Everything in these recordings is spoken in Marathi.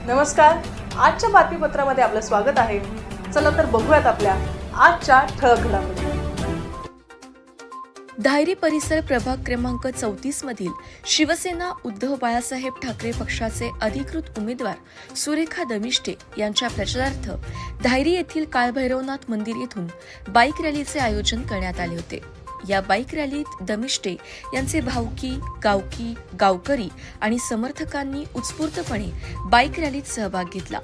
नमस्कार, आजच्या बातमीपत्रामध्ये आपलं स्वागत आहे। चला तर बघूयात आपल्या आजच्या ठळक घडामोडी। धायरी परिसर प्रभाग क्रमांक 34 मधील शिवसेना उद्धव बाळासाहेब ठाकरे पक्षाचे अधिकृत उमेदवार सुरेखा दमिष्टे यांच्या प्रचारार्थ धायरी येथील काळभैरवनाथ मंदिर येथून बाईक रॅलीचे आयोजन करण्यात आले होते। या बाईक रॅलीत दमिष्टे यांचे भावकी, गावकी, गावकरी आणि समर्थकांनी उत्स्फूर्तपणे बाईक रॅलीत सहभाग घेतला।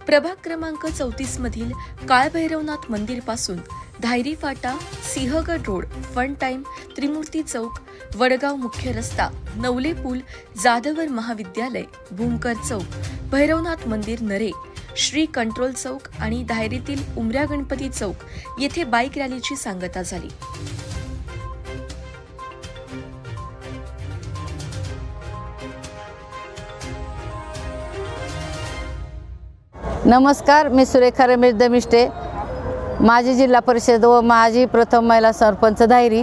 प्रभाग क्रमांक 34 मधील काळभैरवनाथ मंदिर पासून धायरी फाटा, सिंहगड रोड, फन टाइम, त्रिमूर्ती चौक, वडगाव मुख्य रस्ता, नवले पूल, जाधवर महाविद्यालय, भूमकर चौक, भैरवनाथ मंदिर नरे, श्री कंट्रोल चौक आणि धायरीतील उमऱ्या गणपती चौक येथे बाईक रॅलीची सांगता झाली। नमस्कार, मी सुरेखा रमेश दमिष्टे, माजी जिल्हा परिषद व माजी प्रथम महिला सरपंच धायरी।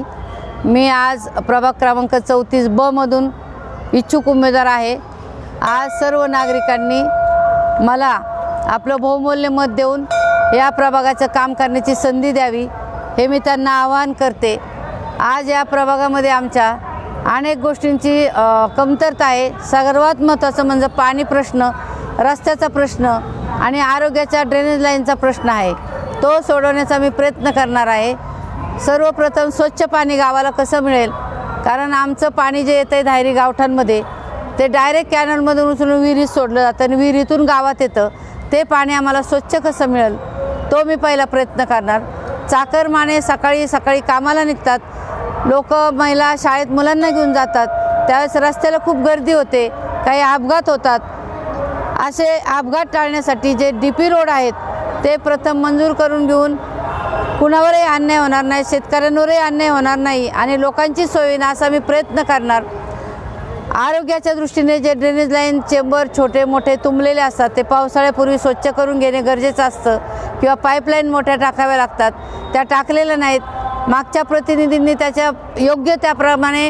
मी आज प्रभाग क्रमांक 34 ब मधून इच्छुक उमेदवार आहे। आज सर्व नागरिकांनी मला आपलं बहुमूल्य मत देऊन या प्रभागाचं काम करण्याची संधी द्यावी हे मी त्यांना आवाहन करते। आज या प्रभागामध्ये आमच्या अनेक गोष्टींची कमतरता आहे। सर्वात महत्त्वाचं म्हणजे पाणी प्रश्न, रस्त्याचा प्रश्न आणि आरोग्याच्या ड्रेनेज लाईनचा प्रश्न आहे। तो सोडवण्याचा मी प्रयत्न करणार आहे। सर्वप्रथम स्वच्छ पाणी गावाला कसं मिळेल, कारण आमचं पाणी जे येतं आहे धायरी गावठांमध्ये ते डायरेक्ट कॅनलमधून उचलून विहिरीत सोडलं जातं आणि विहिरीतून गावात येतं। ते पाणी आम्हाला स्वच्छ कसं मिळेल तो मी पहिला प्रयत्न करणार। चाकरमाने सकाळी सकाळी कामाला निघतात, लोक महिला शाळेत मुलांना घेऊन जातात, त्यावेळेस रस्त्याला खूप गर्दी होते, काही अपघात होतात। असे अपघात टाळण्यासाठी जे DP रोड आहेत ते प्रथम मंजूर करून घेऊन कुणावरही अन्याय होणार नाही, शेतकऱ्यांवरही अन्याय होणार नाही आणि लोकांची सोय होईल असा मी प्रयत्न करणार। आरोग्याच्या दृष्टीने जे ड्रेनेज लाईन चेंबर छोटे मोठे तुंबलेले असतात ते पावसाळ्यापूर्वी स्वच्छ करून घेणे गरजेचं असतं, किंवा पाईपलाईन मोठ्या टाकाव्या लागतात, त्या टाकलेल्या नाहीत। मागच्या प्रतिनिधींनी त्याच्या योग्य त्याप्रमाणे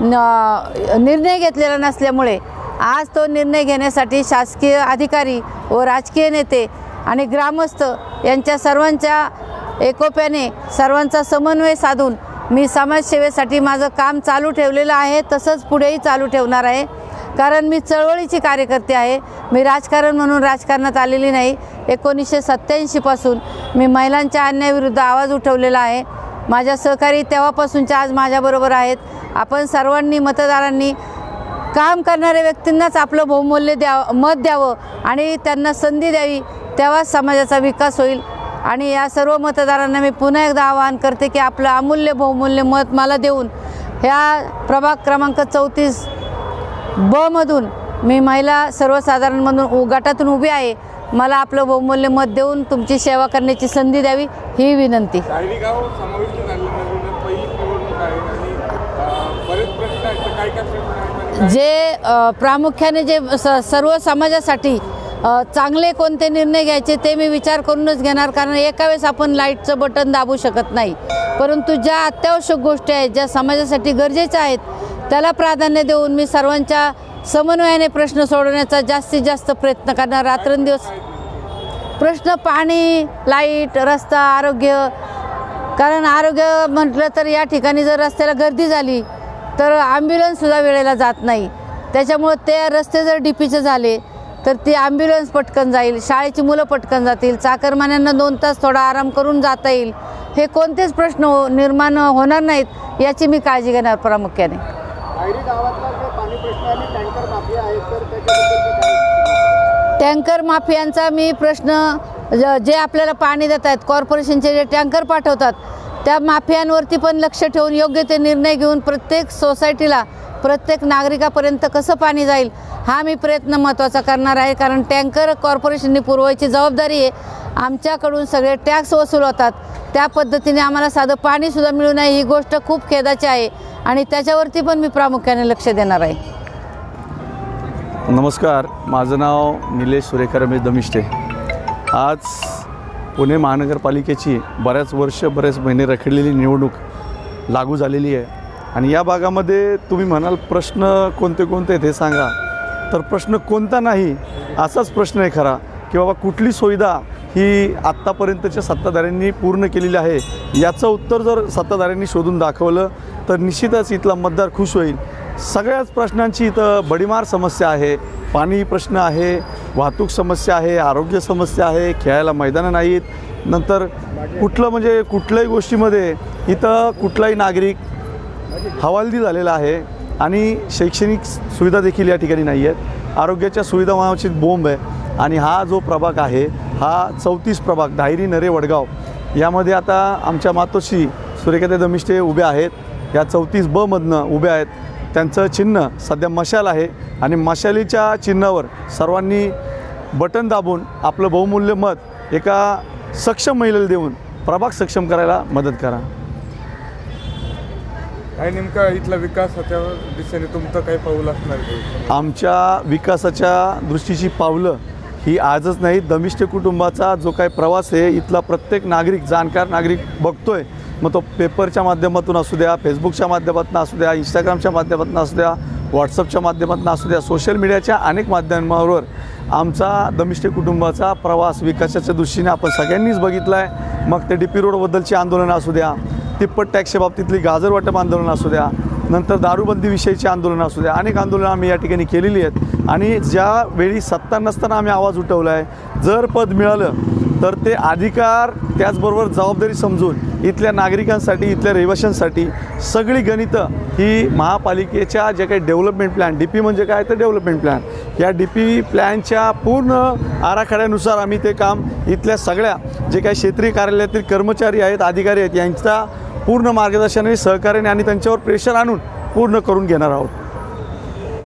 निर्णय घेतलेला नसल्यामुळे आज तो निर्णय घेण्यासाठी शासकीय अधिकारी व राजकीय नेते आणि ग्रामस्थ यांच्या सर्वांच्या एकोप्याने सर्वांचा समन्वय साधून मी समाजसेवेसाठी माझं काम चालू ठेवलेलं आहे, तसंच पुढेही चालू ठेवणार आहे। कारण मी चळवळीची कार्यकर्ते आहे, मी राजकारण म्हणून राजकारणात आलेली नाही। 1987 पासून मी महिलांच्या अन्यायाविरुद्ध आवाज उठवलेला आहे। माझ्या सहकारी तेव्हापासूनच्या आज माझ्याबरोबर आहेत। आपण सर्वांनी मतदारांनी काम करणाऱ्या व्यक्तींनाच आपलं बहुमूल्य मत द्यावं आणि त्यांना संधी द्यावी, तेव्हाच समाजाचा विकास होईल। आणि या सर्व मतदारांना मी पुन्हा एकदा आवाहन करते की आपलं अमूल्य बहुमूल्य मत मला देऊन ह्या प्रभाग क्रमांक 34 ब मधून मी महिला सर्वसाधारणमधून गटातून उभी आहे, मला आपलं बहुमूल्य मत देऊन तुमची सेवा करण्याची संधी द्यावी ही विनंती। जे प्रामुख्याने जे सर्व समाजासाठी चांगले कोणते निर्णय घ्यायचे ते मी विचार करूनच घेणार, कारण एका वेळेस आपण लाईटचं बटन दाबू शकत नाही। परंतु ज्या अत्यावश्यक गोष्टी आहेत, ज्या समाजासाठी गरजेच्या आहेत, त्याला प्राधान्य देऊन मी सर्वांच्या समन्वयाने प्रश्न सोडवण्याचा जास्तीत जास्त प्रयत्न करणार। रात्रंदिवस प्रश्न पाणी, लाईट, रस्ता, आरोग्य। कारण आरोग्य म्हटलं तर या ठिकाणी जर रस्त्याला गर्दी झाली तर ॲम्ब्युलन्ससुद्धा वेळेला जात नाही, त्याच्यामुळे ते रस्ते जर DPचे झाले तर ती ॲम्ब्युलन्स पटकन जाईल, शाळेची मुलं पटकन जातील, चाकरमान्यांना 2 तास थोडा आराम करून जाता येईल। हे कोणतेच प्रश्न निर्माण होणार नाहीत याची मी काळजी घेणार प्रामुख्याने। टँकर माफियांचा मी प्रश्न जे आपल्याला पाणी देत आहेत, कॉर्पोरेशनचे जे टँकर पाठवतात त्या माफियांवरती पण लक्ष ठेवून योग्य ते निर्णय घेऊन प्रत्येक सोसायटीला, प्रत्येक नागरिकापर्यंत कसं पाणी जाईल हा मी प्रयत्न महत्त्वाचा करणार आहे। कारण टँकर कॉर्पोरेशनने पुरवायची जबाबदारी आहे, आमच्याकडून सगळे टॅक्स वसूल होतात, त्या पद्धतीने आम्हाला साधं पाणीसुद्धा मिळू नये ही गोष्ट खूप खेदाची आहे आणि त्याच्यावरती पण मी प्रामुख्याने लक्ष देणार आहे। नमस्कार, माझं नाव निलेश सुरेखा रमेश दमिष्टे। आज पुणे महानगरपालिकेची बरेच महिने रखडलेली निवडणूक लागू झालेली आहे आणि या भागामध्ये तुम्ही म्हणाल प्रश्न कोणते कोणते ते सांगा, तर प्रश्न कोणता नाही असाच प्रश्न आहे खरा, की बाबा कुठली सुविधा ही आत्तापर्यंतच्या सत्ताधाऱ्यांनी पूर्ण केलेली आहे. याचं उत्तर जर सत्ताधाऱ्यांनी शोधून दाखवलं तर निश्चितच इथला मतदार खुश होईल. सगळ्याच प्रश्नांची इथं बडीमार समस्या आहे. पाणी प्रश्न आहे, वाहतूक समस्या आहे, आरोग्य समस्या आहे, खेळायला मैदानं नाहीत. नंतर कुठल्याही गोष्टीमध्ये इथं कुठलाही नागरिक हवालदिल झालेला आहे आणि शैक्षणिक सुविधा देखील या ठिकाणी नाही आहेत. आरोग्याच्या सुविधा नावाची बोंब आहे. आणि हा जो प्रभाग आहे हा 34 प्रभाग धायरी, नरे, वडगाव यामध्ये आता आमच्या मातोश्री सुरेखाताई दमिष्टे उभ्या आहेत. या 34 ब मधनं उभ्या आहेत. त्यांचं चिन्ह सध्या मशाल आहे आणि मशालीच्या चिन्हावर सर्वांनी बटन दाबून आपलं बहुमूल्य मत एका सक्षम महिलेला देऊन प्रभाग सक्षम करायला मदत करा. काय नेमका इथला विकासाच्या दिशेने तुमचं काही पाऊल असणार आहे? आमच्या विकासाच्या दृष्टीची पावलं ही आजच नाही, दमिष्टे कुटुंबाचा जो काही प्रवास आहे इथला प्रत्येक नागरिक, जाणकार नागरिक बघतोय. मग तो पेपरच्या माध्यमातून असू द्या, फेसबुकच्या माध्यमातून असू द्या, इंस्टाग्रामच्या माध्यमातून असू द्या, व्हॉट्सअपच्या माध्यमातून असू द्या, सोशल मीडियाच्या अनेक माध्यमांवर आमचा दमिष्टे कुटुंबाचा प्रवास विकासाच्या दृष्टीने आपण सगळ्यांनीच बघितला आहे. मग ते DP रोडबद्दलची आंदोलनं असू द्या, तिप्पट टॅक्सच्या बाबतीतली गाजर वाटप आंदोलनं असू द्या, नंतर दारूबंदीविषयीची आंदोलनं असू द्या, अनेक आंदोलनं आम्ही या ठिकाणी केलेली आहेत. आणि ज्यावेळी सत्ता नसताना आम्ही आवाज उठवला आहे. जर पद मिळालं तर ते अधिकार त्याचबरोबर जबाबदारी समजून इथल्या नागरिकांसाठी, इथल्या रहिवाशांसाठी सगळी गणितं ही महापालिकेच्या जे काही डेव्हलपमेंट प्लॅन, DP म्हणजे काय तर डेव्हलपमेंट प्लॅन, या DP प्लॅनच्या पूर्ण आराखड्यानुसार आम्ही ते काम इथल्या सगळ्या जे काही क्षेत्रीय कार्यालयातील कर्मचारी आहेत, अधिकारी आहेत, यांच्या पूर्ण मार्गदर्शनाने, सहकार्याने आणि त्यांच्यावर प्रेशर आणून पूर्ण करून घेणार आहोत.